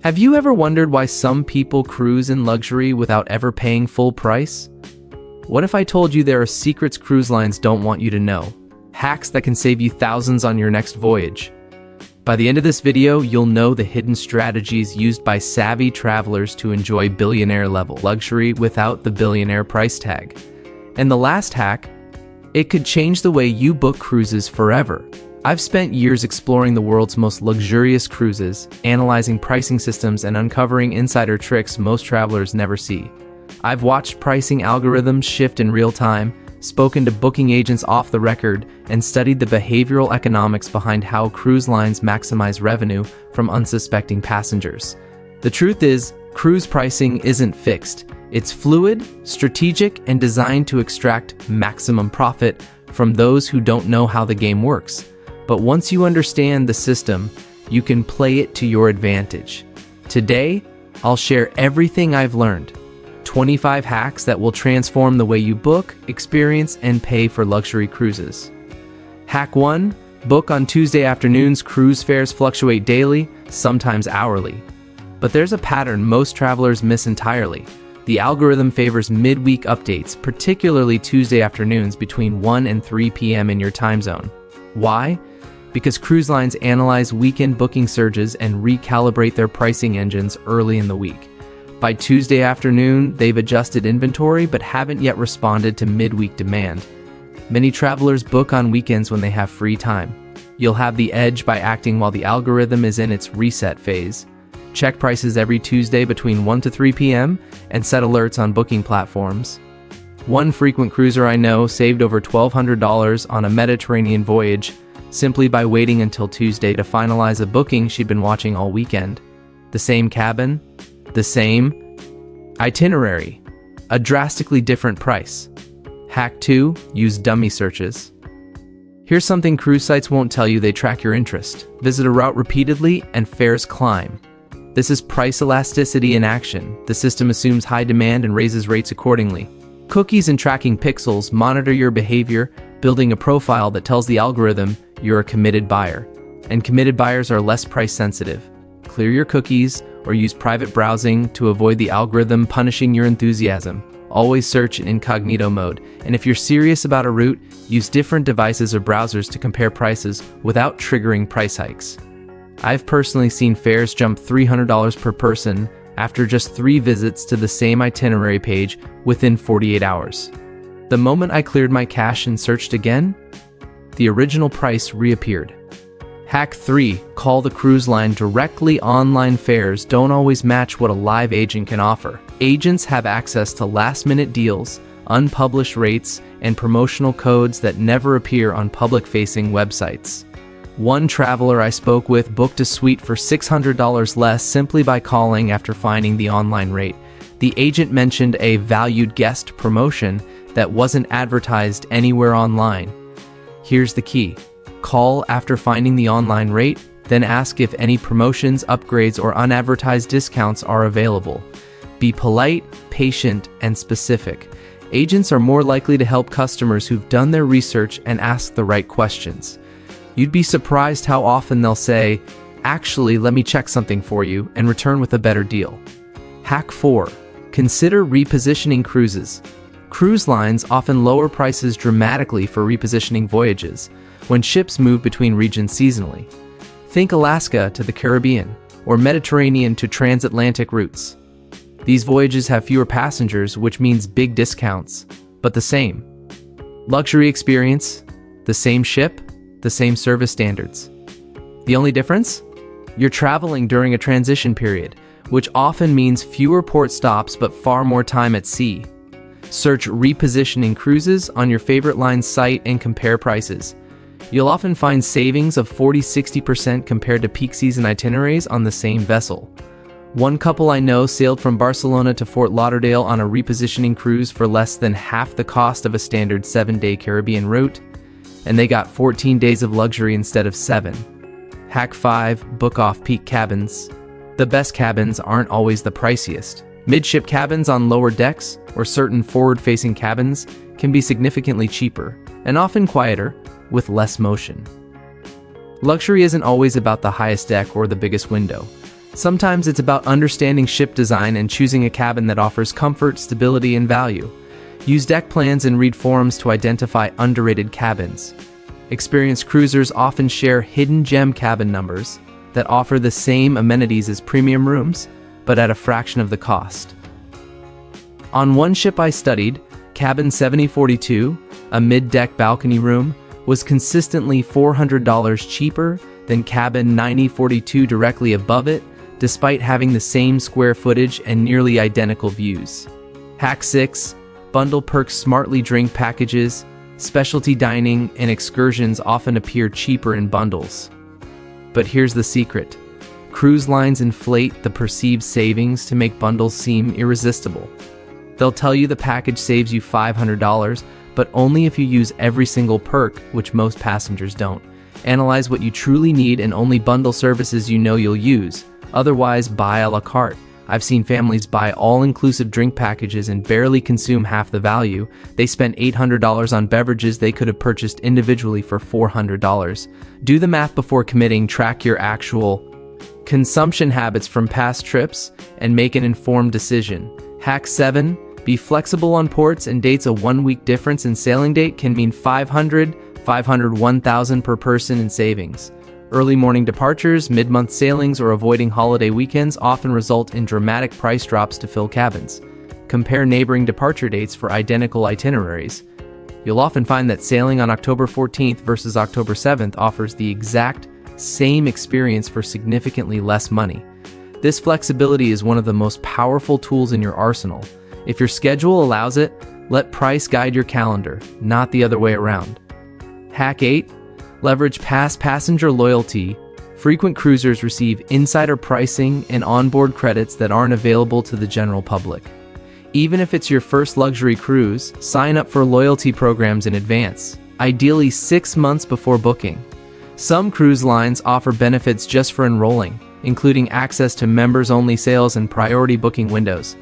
Have you ever wondered why some people cruise in luxury without ever paying full price? What if I told you there are secrets cruise lines don't want you to know? Hacks that can save you thousands on your next voyage. By the end of this video, you'll know the hidden strategies used by savvy travelers to enjoy billionaire-level luxury without the billionaire price tag. And the last hack, it could change the way you book cruises forever. I've spent years exploring the world's most luxurious cruises, analyzing pricing systems and uncovering insider tricks most travelers never see. I've watched pricing algorithms shift in real time, spoken to booking agents off the record, and studied the behavioral economics behind how cruise lines maximize revenue from unsuspecting passengers. The truth is, cruise pricing isn't fixed. It's fluid, strategic, and designed to extract maximum profit from those who don't know how the game works. But once you understand the system, you can play it to your advantage. Today, I'll share everything I've learned. 25 hacks that will transform the way you book, experience, and pay for luxury cruises. Hack 1. Book on Tuesday afternoons. Cruise fares fluctuate daily, sometimes hourly. But there's a pattern most travelers miss entirely. The algorithm favors midweek updates, particularly Tuesday afternoons between 1 and 3 p.m. in your time zone. Why? Because cruise lines analyze weekend booking surges and recalibrate their pricing engines early in the week. By Tuesday afternoon, they've adjusted inventory but haven't yet responded to midweek demand. Many travelers book on weekends when they have free time. You'll have the edge by acting while the algorithm is in its reset phase. Check prices every Tuesday between 1 to 3 p.m. and set alerts on booking platforms. One frequent cruiser I know saved over $1,200 on a Mediterranean voyage simply by waiting until Tuesday to finalize a booking she'd been watching all weekend. The same cabin, the same itinerary, a drastically different price. Hack 2. Use dummy searches. Here's something cruise sites won't tell you: they track your interest. Visit a route repeatedly and fares climb. This is price elasticity in action. The system assumes high demand and raises rates accordingly. Cookies and tracking pixels monitor your behavior, building a profile that tells the algorithm you're a committed buyer. And committed buyers are less price sensitive. Clear your cookies or use private browsing to avoid the algorithm punishing your enthusiasm. Always search in incognito mode. And if you're serious about a route, use different devices or browsers to compare prices without triggering price hikes. I've personally seen fares jump $300 per person after just 3 visits to the same itinerary page within 48 hours. The moment I cleared my cache and searched again, the original price reappeared. Hack 3. Call the cruise line directly. Online fares don't always match what a live agent can offer. Agents have access to last-minute deals, unpublished rates, and promotional codes that never appear on public-facing websites. One traveler I spoke with booked a suite for $600 less simply by calling after finding the online rate. The agent mentioned a valued guest promotion that wasn't advertised anywhere online. Here's the key. Call after finding the online rate, then ask if any promotions, upgrades, or unadvertised discounts are available. Be polite, patient, and specific. Agents are more likely to help customers who've done their research and ask the right questions. You'd be surprised how often they'll say, "Actually, let me check something for you," and return with a better deal. Hack 4. Consider repositioning cruises. Cruise lines often lower prices dramatically for repositioning voyages when ships move between regions seasonally. Think Alaska to the Caribbean or Mediterranean to transatlantic routes. These voyages have fewer passengers, which means big discounts, but the same luxury experience, the same ship, the same service standards. The only difference? You're traveling during a transition period, which often means fewer port stops but far more time at sea. Search repositioning cruises on your favorite line's site and compare prices. You'll often find savings of 40–60% compared to peak season itineraries on the same vessel. One couple I know sailed from Barcelona to Fort Lauderdale on a repositioning cruise for less than half the cost of a standard 7-day Caribbean route, and they got 14 days of luxury instead of 7. Hack 5. Book off-peak cabins. The best cabins aren't always the priciest. Midship cabins on lower decks or certain forward-facing cabins can be significantly cheaper and often quieter with less motion. Luxury isn't always about the highest deck or the biggest window. Sometimes it's about understanding ship design and choosing a cabin that offers comfort, stability, and value. Use deck plans and read forums to identify underrated cabins. Experienced cruisers often share hidden gem cabin numbers that offer the same amenities as premium rooms, but at a fraction of the cost. On one ship I studied, Cabin 7042, a mid-deck balcony room, was consistently $400 cheaper than Cabin 9042 directly above it, despite having the same square footage and nearly identical views. Hack 6. Bundle perks. Smartly drink packages, specialty dining, and excursions often appear cheaper in bundles. But here's the secret. Cruise lines inflate the perceived savings to make bundles seem irresistible. They'll tell you the package saves you $500, but only if you use every single perk, which most passengers don't. Analyze what you truly need and only bundle services you know you'll use. Otherwise, buy a la carte. I've seen families buy all-inclusive drink packages and barely consume half the value. They spent $800 on beverages they could have purchased individually for $400. Do the math before committing. Track your actual consumption habits from past trips and make an informed decision. Hack 7. Be flexible on ports and dates. A 1-week difference in sailing date can mean $500, $1,000 per person in savings. Early morning departures, mid-month sailings, or avoiding holiday weekends often result in dramatic price drops to fill cabins. Compare neighboring departure dates for identical itineraries. You'll often find that sailing on October 14th versus October 7th offers the exact same experience for significantly less money. This flexibility is one of the most powerful tools in your arsenal. If your schedule allows it, let price guide your calendar, not the other way around. Hack 8. Leverage past passenger loyalty. Frequent cruisers receive insider pricing and onboard credits that aren't available to the general public. Even if it's your first luxury cruise, sign up for loyalty programs in advance, ideally 6 months before booking. Some cruise lines offer benefits just for enrolling, including access to members-only sales and priority booking windows.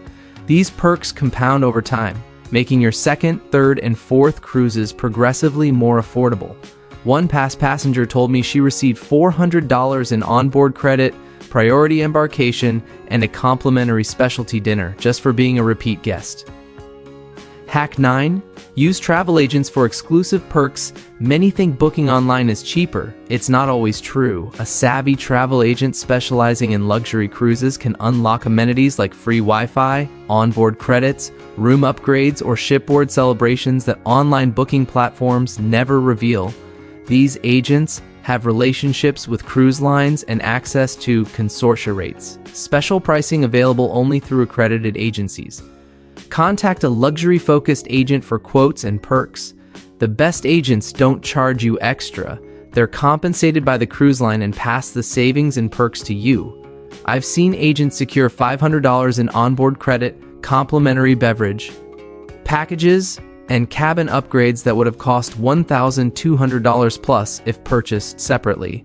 These perks compound over time, making your second, third, and fourth cruises progressively more affordable. One past passenger told me she received $400 in onboard credit, priority embarkation, and a complimentary specialty dinner just for being a repeat guest. Hack 9. Use travel agents for exclusive perks. Many think booking online is cheaper. It's not always true. A savvy travel agent specializing in luxury cruises can unlock amenities like free Wi-Fi, onboard credits, room upgrades, or shipboard celebrations that online booking platforms never reveal. These agents have relationships with cruise lines and access to consortia rates, special pricing available only through accredited agencies. Contact a luxury-focused agent for quotes and perks. The best agents don't charge you extra. They're compensated by the cruise line and pass the savings and perks to you. I've seen agents secure $500 in onboard credit, complimentary beverage, packages, and cabin upgrades that would have cost $1,200 plus if purchased separately.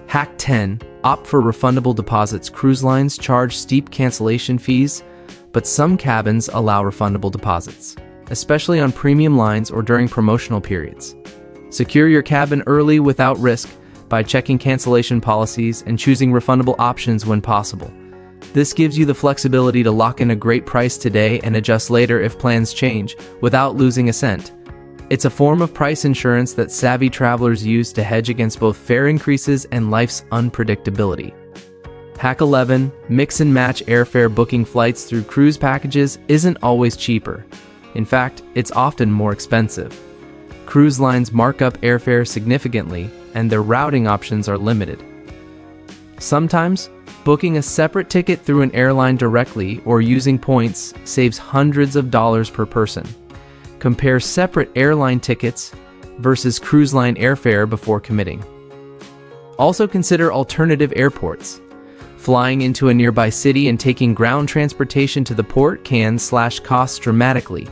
Hack 10. Opt for refundable deposits. Cruise lines charge steep cancellation fees, but some cabins allow refundable deposits, especially on premium lines or during promotional periods. Secure your cabin early without risk by checking cancellation policies and choosing refundable options when possible. This gives you the flexibility to lock in a great price today and adjust later if plans change, without losing a cent. It's a form of price insurance that savvy travelers use to hedge against both fare increases and life's unpredictability. Hack 11. Mix and match airfare. Booking flights through cruise packages isn't always cheaper. In fact, it's often more expensive. Cruise lines mark up airfare significantly, and their routing options are limited. Sometimes, booking a separate ticket through an airline directly or using points saves hundreds of dollars per person. Compare separate airline tickets versus cruise line airfare before committing. Also consider alternative airports. Flying into a nearby city and taking ground transportation to the port can slash costs dramatically.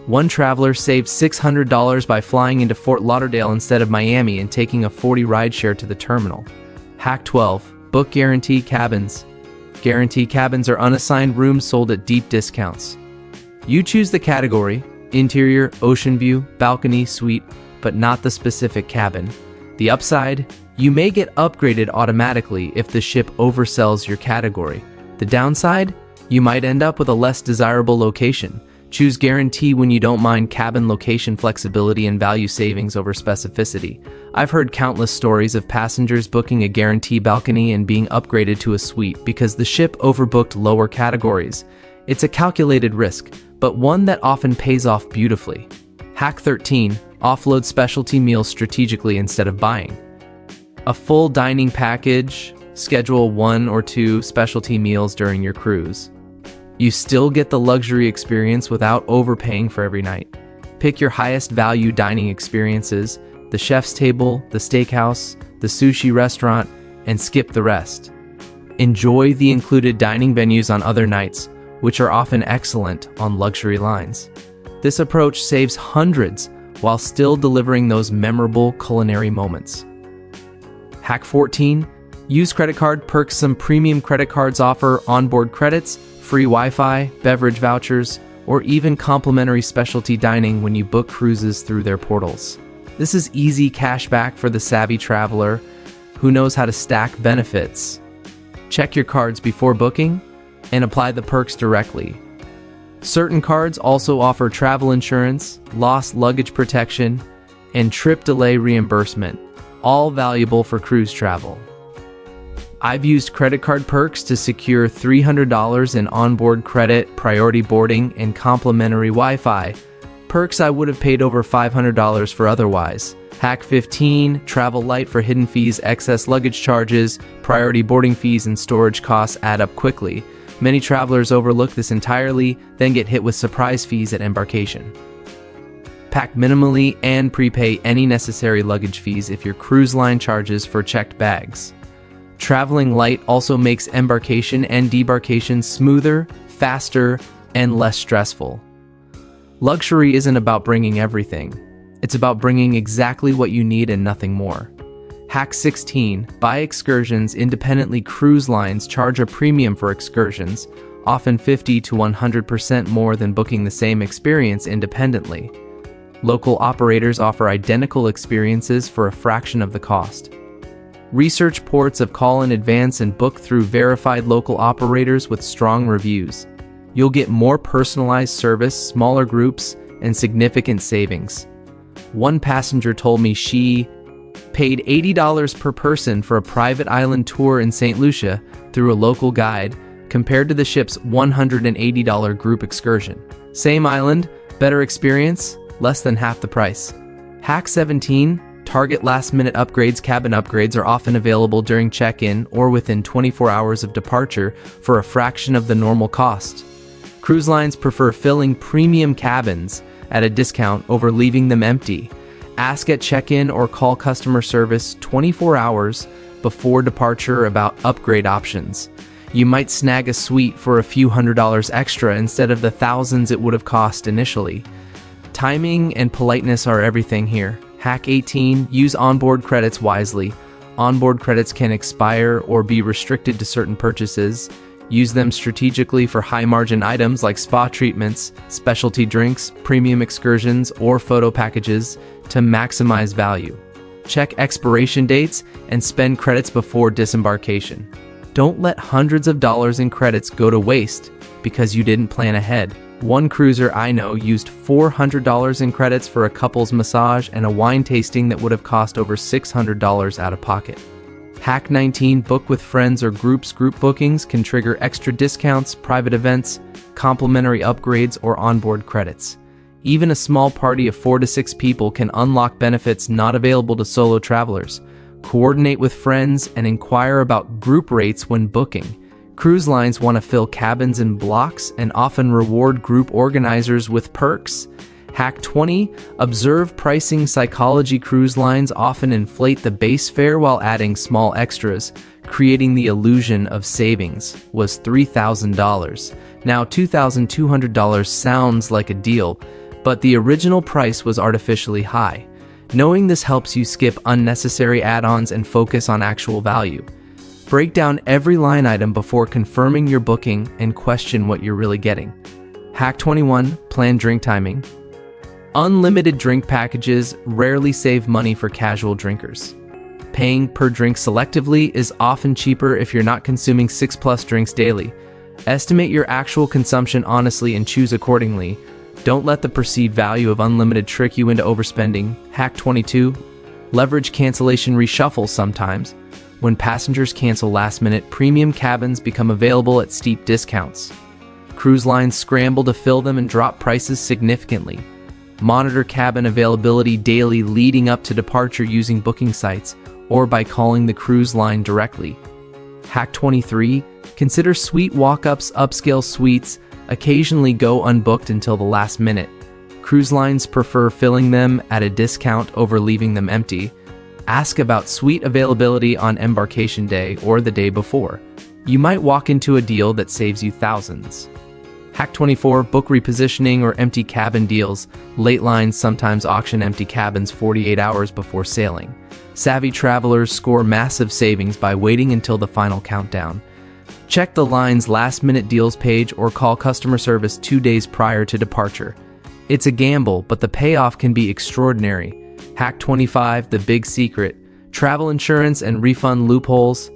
One traveler saved $600 by flying into Fort Lauderdale instead of Miami and taking a 40 rideshare to the terminal. Hack 12. Book guarantee cabins. Guarantee cabins are unassigned rooms sold at deep discounts. You choose the category, interior, ocean view, balcony, suite, but not the specific cabin. The upside, You may get upgraded automatically if the ship oversells your category. The downside? You might end up with a less desirable location. Choose guarantee when you don't mind cabin location flexibility and value savings over specificity. I've heard countless stories of passengers booking a guarantee balcony and being upgraded to a suite because the ship overbooked lower categories. It's a calculated risk, but one that often pays off beautifully. Hack 13. Offload specialty meals strategically instead of buying. A full dining package. Schedule 1 or 2 specialty meals during your cruise. You still get the luxury experience without overpaying for every night. Pick your highest value dining experiences, the chef's table, the steakhouse, the sushi restaurant, and skip the rest. Enjoy the included dining venues on other nights, which are often excellent on luxury lines. This approach saves hundreds while still delivering those memorable culinary moments. Hack 14. Use credit card perks. Some premium credit cards offer onboard credits, free Wi-Fi, beverage vouchers, or even complimentary specialty dining when you book cruises through their portals. This is easy cash back for the savvy traveler who knows how to stack benefits. Check your cards before booking and apply the perks directly. Certain cards also offer travel insurance, lost luggage protection, and trip delay reimbursement, all valuable for cruise travel. I've used credit card perks to secure $300 in onboard credit, priority boarding, and complimentary Wi-Fi, perks I would have paid over $500 for otherwise. Hack 15. Travel light for hidden fees. Excess luggage charges, priority boarding fees, and storage costs add up quickly. Many travelers overlook this entirely, then get hit with surprise fees at embarkation. Pack minimally and prepay any necessary luggage fees if your cruise line charges for checked bags. Traveling light also makes embarkation and debarkation smoother, faster, and less stressful. Luxury isn't about bringing everything. It's about bringing exactly what you need and nothing more. Hack 16. Buy excursions independently. Cruise lines charge a premium for excursions, often 50 to 100% more than booking the same experience independently. Local operators offer identical experiences for a fraction of the cost. Research ports of call in advance and book through verified local operators with strong reviews. You'll get more personalized service, smaller groups, and significant savings. One passenger told me she paid $80 per person for a private island tour in St. Lucia through a local guide, compared to the ship's $180 group excursion. Same island, better experience, less than half the price. Hack 17. Target last-minute upgrades. Cabin upgrades are often available during check-in or within 24 hours of departure for a fraction of the normal cost. Cruise lines prefer filling premium cabins at a discount over leaving them empty. Ask at check-in or call customer service 24 hours before departure about upgrade options. You might snag a suite for a few $100s extra instead of the thousands it would have cost initially. Timing and politeness are everything here. Hack 18. Use onboard credits wisely. Onboard credits can expire or be restricted to certain purchases. Use them strategically for high-margin items like spa treatments, specialty drinks, premium excursions, or photo packages to maximize value. Check expiration dates and spend credits before disembarkation. Don't let hundreds of dollars in credits go to waste because you didn't plan ahead. One cruiser I know used $400 in credits for a couple's massage and a wine tasting that would have cost over $600 out of pocket. Hack 19. Book with friends or groups. Group bookings can trigger extra discounts, private events, complimentary upgrades, or onboard credits. Even a small party of 4 to 6 people can unlock benefits not available to solo travelers. Coordinate with friends and inquire about group rates when booking. Cruise lines want to fill cabins in blocks and often reward group organizers with perks. Hack 20. Observe pricing psychology. Cruise lines often inflate the base fare while adding small extras, creating the illusion of savings. Was $3,000. Now $2,200 sounds like a deal, but the original price was artificially high. Knowing this helps you skip unnecessary add-ons and focus on actual value. Break down every line item before confirming your booking and question what you're really getting. Hack 21. Plan drink timing. Unlimited drink packages rarely save money for casual drinkers. Paying per drink selectively is often cheaper if you're not consuming 6+ drinks daily. Estimate your actual consumption honestly and choose accordingly. Don't let the perceived value of unlimited trick you into overspending. Hack 22. Leverage cancellation reshuffle sometimes. When passengers cancel last minute, premium cabins become available at steep discounts. Cruise lines scramble to fill them and drop prices significantly. Monitor cabin availability daily leading up to departure using booking sites or by calling the cruise line directly. Hack 23. Consider suite walk-ups. Upscale suites occasionally go unbooked until the last minute. Cruise lines prefer filling them at a discount over leaving them empty. Ask about suite availability on embarkation day or the day before. You might walk into a deal that saves you thousands. Hack 24. Book repositioning or empty cabin deals. Late lines sometimes auction empty cabins 48 hours before sailing. Savvy travelers score massive savings by waiting until the final countdown. Check the line's last-minute deals page or call customer service 2 days prior to departure. It's a gamble, but the payoff can be extraordinary. Hack 25. The big secret. Travel insurance and refund loopholes.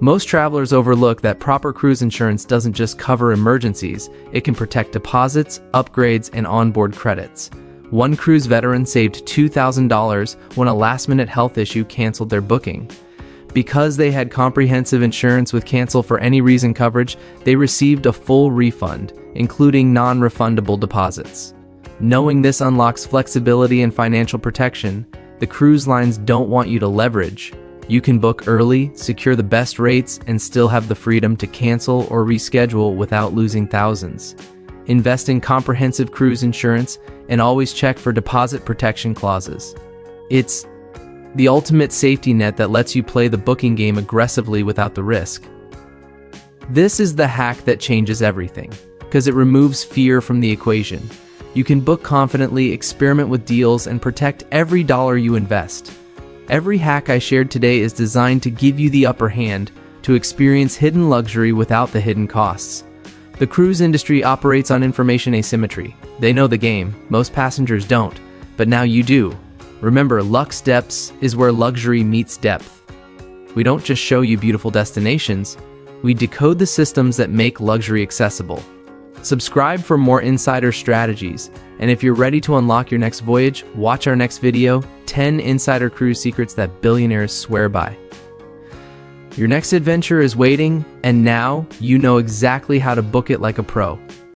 Most travelers overlook that proper cruise insurance doesn't just cover emergencies, it can protect deposits, upgrades, and onboard credits. One cruise veteran saved $2,000 when a last-minute health issue canceled their booking. Because they had comprehensive insurance with cancel for any reason coverage, they received a full refund, including non-refundable deposits. Knowing this unlocks flexibility and financial protection, the cruise lines don't want you to leverage. You can book early, secure the best rates, and still have the freedom to cancel or reschedule without losing thousands. Invest in comprehensive cruise insurance and always check for deposit protection clauses. It's the ultimate safety net that lets you play the booking game aggressively without the risk. This is the hack that changes everything, because it removes fear from the equation. You can book confidently, experiment with deals, and protect every dollar you invest. Every hack I shared today is designed to give you the upper hand, to experience hidden luxury without the hidden costs. The cruise industry operates on information asymmetry. They know the game, most passengers don't, but now you do. Remember, Luxe depths is where luxury meets depth. We don't just show you beautiful destinations, we decode the systems that make luxury accessible. Subscribe for more insider strategies, and if you're ready to unlock your next voyage, watch our next video, 10 Insider Cruise Secrets that Billionaires Swear By. Your next adventure is waiting, and now you know exactly how to book it like a pro.